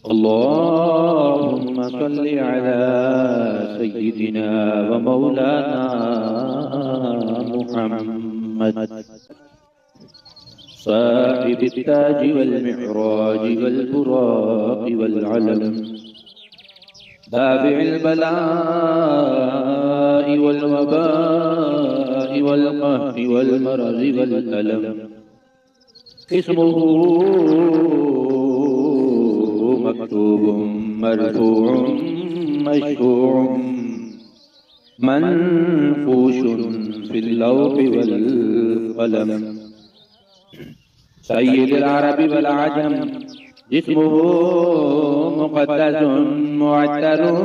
अल्लाहुम्मा सल्लि अला सय्यिदिना व मौलाना मुहम्मद साहिबित ताज वल मिअराज वल बुराक वल अलम दाफिल बलाइ वल वबाइ वल कहरि वल मरज़ वल अलम इस्मुहु मक्तूबुम मरफूउम मशफूउम मनफूशुन फिल लौहि वल क़लम सय्यिदुल अरबि वल अजम जिस्मुहु मुक़द्दसुन मुअत्तरुन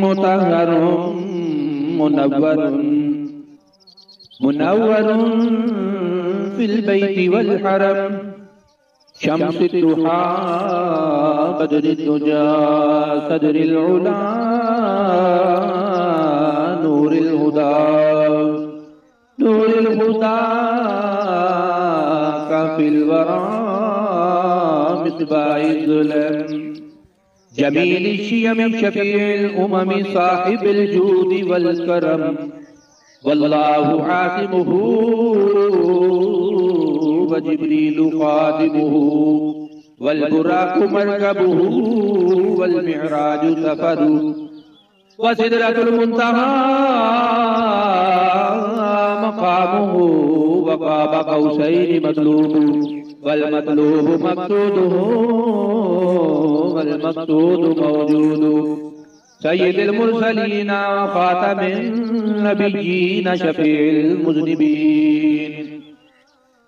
मुतहहरुन मुनव्वरुन फिल बैति वल हरम शम्सुद दुहा बदरुद दुजा सदरुल उला नूरुल हुदा काफिल वरा मिस्बाहिल ज़ुलम जमील शियम शफीउल उमम साहिबुल जूद वल करम वल्लाहु आसिमुहु व जिब्रीलु ख़ादिमुहु वल बुराक़ु मरकबुहु वल मिअराजु सफ़रु व सिदरतुल मुंतहा मक़ामुहु व क़ाब क़ौसैनि मतलूबु वल मतलूबु मक़सूदुहु वल मक़सूदु मौजूदु सय्यिदुल मुरसलीन व ख़ातमिन नबिय्यीन शफ़ीउल मुज़निबीन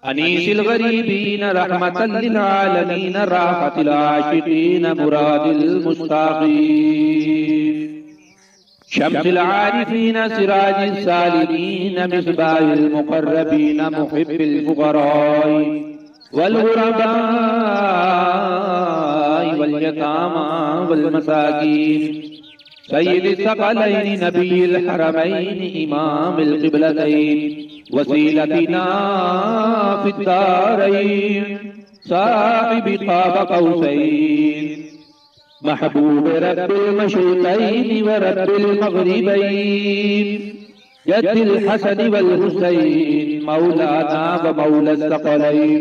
अनीसिल गरीबीन रहमतल लिल आलमीन राहतिल आशिकीन मुरादिल मुश्ताक़ीन शम्सिल आरिफीन सिराजिस सालिकीन मिस्बाहिल मुक़र्रबीन मुहिब्बिल फ़ुक़राई वल ग़ुरबाई वल यतामा वल मसाकीन सय्यिदिस सकलैनि नबिय्यिल हरमैनि इमामिल क़िबलतैन वसीलतिना फिद्दारैन साहिबि क़ाब क़ौसैन महबूब रब्बिल मशरिक़ैन व रब्बिल मग़रिबैन जद्दिल हसन वल हुसैन मौलाना व मौला सकलैन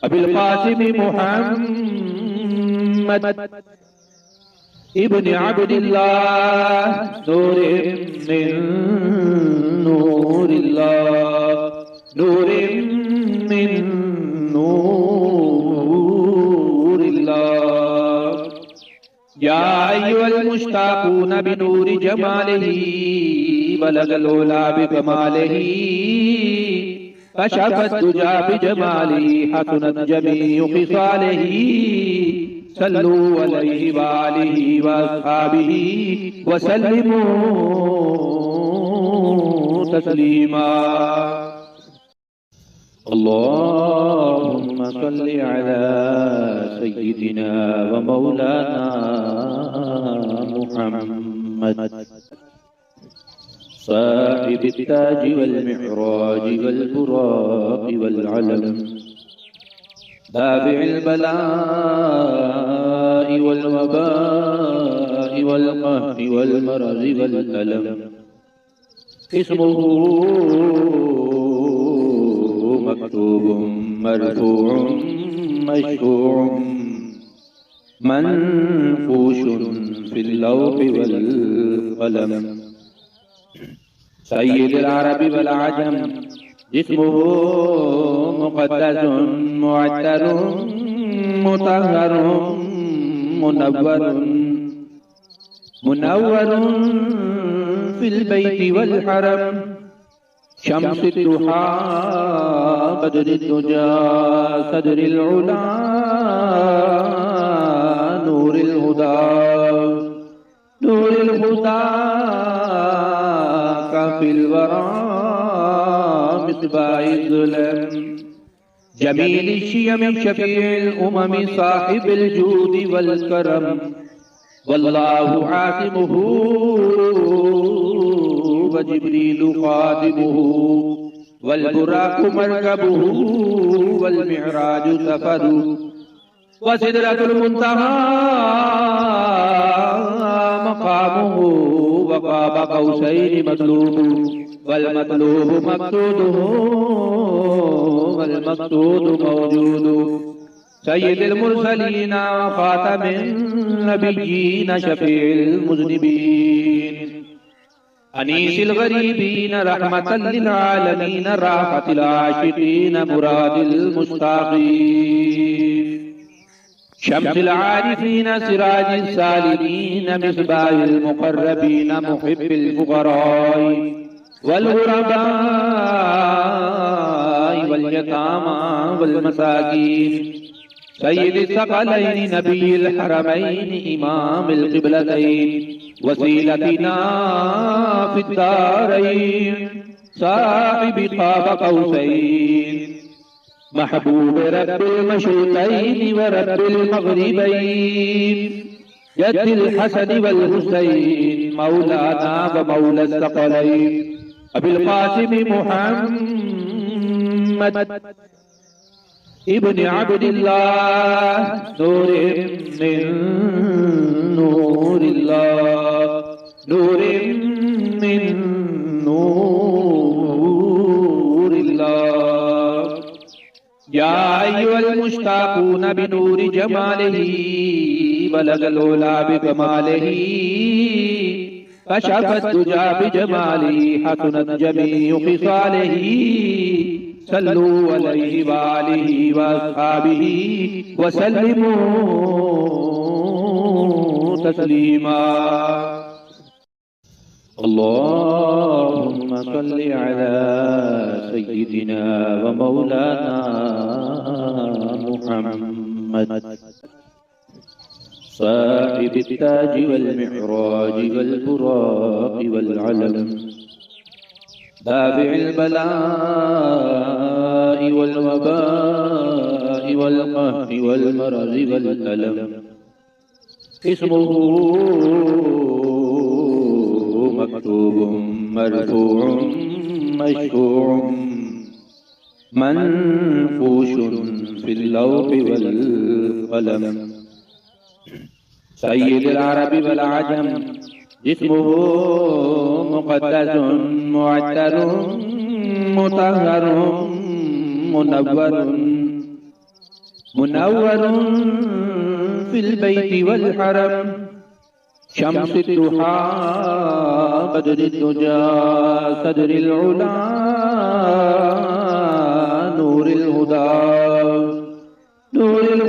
अबिल क़ासिम मुहम्मद इब्न अब्दिल्लाह नूरिन मिन नूरिल्लाह नूरिन मिन नूरिल्लाह या अय्युहल मुश्ताक़ून बिनूरि जमालिही बलगल उला बिकमालिही कशफत दुजा बिजमालिही हसनत जमीउ ख़िसालिही सल्लू अलैहि व आलिहि व अस्हाबिही व सल्लिमू तस्लीमा अल्लाहुम्मा सल्लि अला सय्यिदिना व मौलाना मुहम्मद साहिबित ताज वल मिअराज वल बुराक वल अलम दाफिल बलाइ वल वबाइ वल कहरि वल मरज़ वल अलम इस्मुहु मक्तूबुम मरफूउम मशफूउम मनफूशुन फिल लौहि वल क़लम सय्यिदुल अरबि वल अजम जिस्मुहु मुक़द्दसुन मुअत्तरुन मुतहहरुन मुनव्वरुन फिल बैति वल हरम शम्सुद दुहा बदरुद दुजा सदरुल उला नूरुल हुदा काफिल वरा मिस्बाहिल ज़ुलम जमील शियम शफीउल उमम साहिबुल जूद वल करम वल्लाहु आसिमुहु व जिब्रीलु ख़ादिमुहु वल बुराक़ु मरकबुहु वल मिअराजु सफ़रु व सिदरतुल मुंतहा मकामुहु व क़ाब क़ौसैनि मतलूबु वल मतलूबु मक़सूदुहु वल मक़सूदु मौजूदु सय्यिदुल मुरसलीन व ख़ातमिन नबिय्यीन शफ़ीउल मुज़निबीन अनीसिल गरीबीन रहमतल लिल आलमीन राहतिल आशिकीन मुरादिल मुश्ताक़ीन शम्सिल आरिफीन सिराजिस सालिमीन मिस्बाहिल मुक़र्रबीन मुहिब्बिल फ़ुक़राई वल ग़ुरबाई वल यतामा वल मसाकीन सय्यिदिस सकलैनि नबिय्यिल हरमैनि इमामिल क़िबलतैन वसीलतिना फिद्दारैन साहिबि क़ाब क़ौसैन महबूब रब्बिल मशरिक़ैन व रब्बिल मग़रिबैन जद्दिल हसन वल हुसैन मौलाना व मौला सकलैन अबिल क़ासिम मुहम्मद इब्न अब्दिल्लाह नूरिन मिन नूरिल्लाह नूरिन मिन नूरिल्लाह या अय्युहल मुश्ताक़ून बिनूरि जमालिही बलगल उला बिकमालिही कशफत दुजा बिजमालिही हसनत जमीउ खिसालिही सल्लू अलैहि व आलिहि व अस्हाबिही व सल्लिमू तस्लीमा। अल्लाहुम्मा सल्लि अला सय्यिदिना व मौलाना मुहम्मद साहिबित ताज वल मिअराज वल बुराक़ वल अलम दाफ़िइल बलाइ वल वबाइ वल क़हरि वल मरज़ि वल अलम इस्मुहु मक्तूबुम मरफ़ूउम मशफ़ूउम मनफ़ूशुन फ़िल लौहि वल क़लम सय्यिदुल अरबि वल अजम जिस्मुहु मुक़द्दसुन मुअत्तरुन मुतहहरुन मुनव्वरुन फिल बैति वल हरम शम्सुद दुहा बदरुद दुजा सदरिल उला नूरिल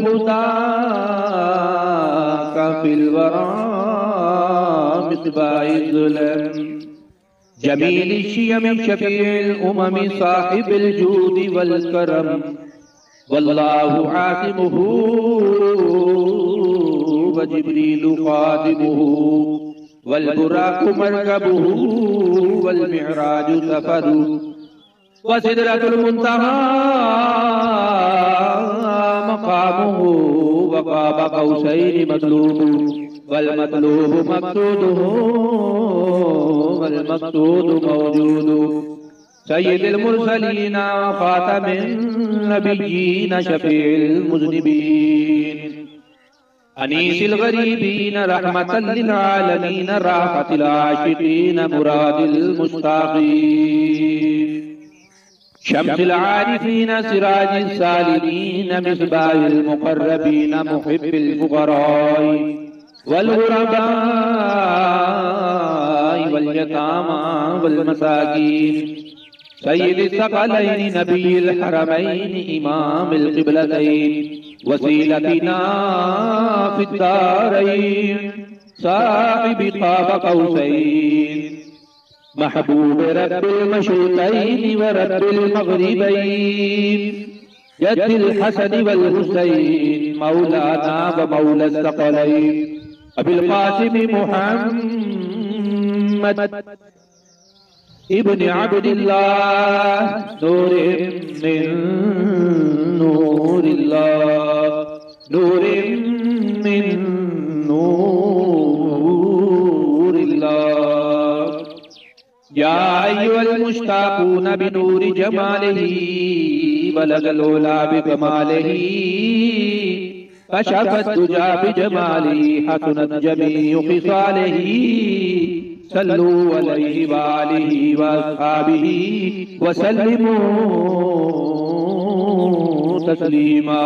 हुदा काफिल वरा मिस्बाहिल ज़ुलम जमील शियम शफीउल उमम साहिबिल जूद वल करम वल्लाहु आसिमुहु व जिब्रीलु खादिमुहु वल बुराक़ु मरकबुहु वल मिअराजु सफरु व सिदरतुल मुंतहा मकामुहु व क़ाब क़ौसैनि मतलूबु वल मतलूबु मक़सूदुहु वल मक़सूदु मौजूदु सय्यिदुल मुरसलीन व ख़ातमिन नबिय्यीन शफ़ीउल मुज़निबीन अनीसिल गरीबीन रहमतल लिल आलमीन राहतिल आशिकीन मुरादिल मुश्ताक़ीन शम्सिल आरिफीन सिराजिस सालिमीन मिस्बाहिल मुक़र्रबीन मुहिब्बिल फ़ुक़राई वल ग़ुरबाई वल यतामा वल मसाकीन सय्यिदिस सकलैनि नबिय्यिल हरमैनि इमामिल क़िबलतैन वसीलतिना फिद्दारैन साहिबि क़ाब क़ौसैन महबूब रब्बिल मशरिक़ैन व रब्बिल मग़रिबैन जद्दिल हसन वल हुसैन मौलाना व मौला सकलैन अबिल क़ासिम मुहम्मद इब्न अब्दिल्लाह नूरिन मिन नूरिल्लाह नूरिन मिन नूरिल्लाह या अय्युहल मुश्ताक़ून बिनूरि जमालिही बलगल उला बिकमालिही कशफत दुजा बिजमालिही हसनत जमीउ खिसालिही सल्लू अलैहि व आलिही व अस्हाबिही व सल्लिमू तस्लीमा।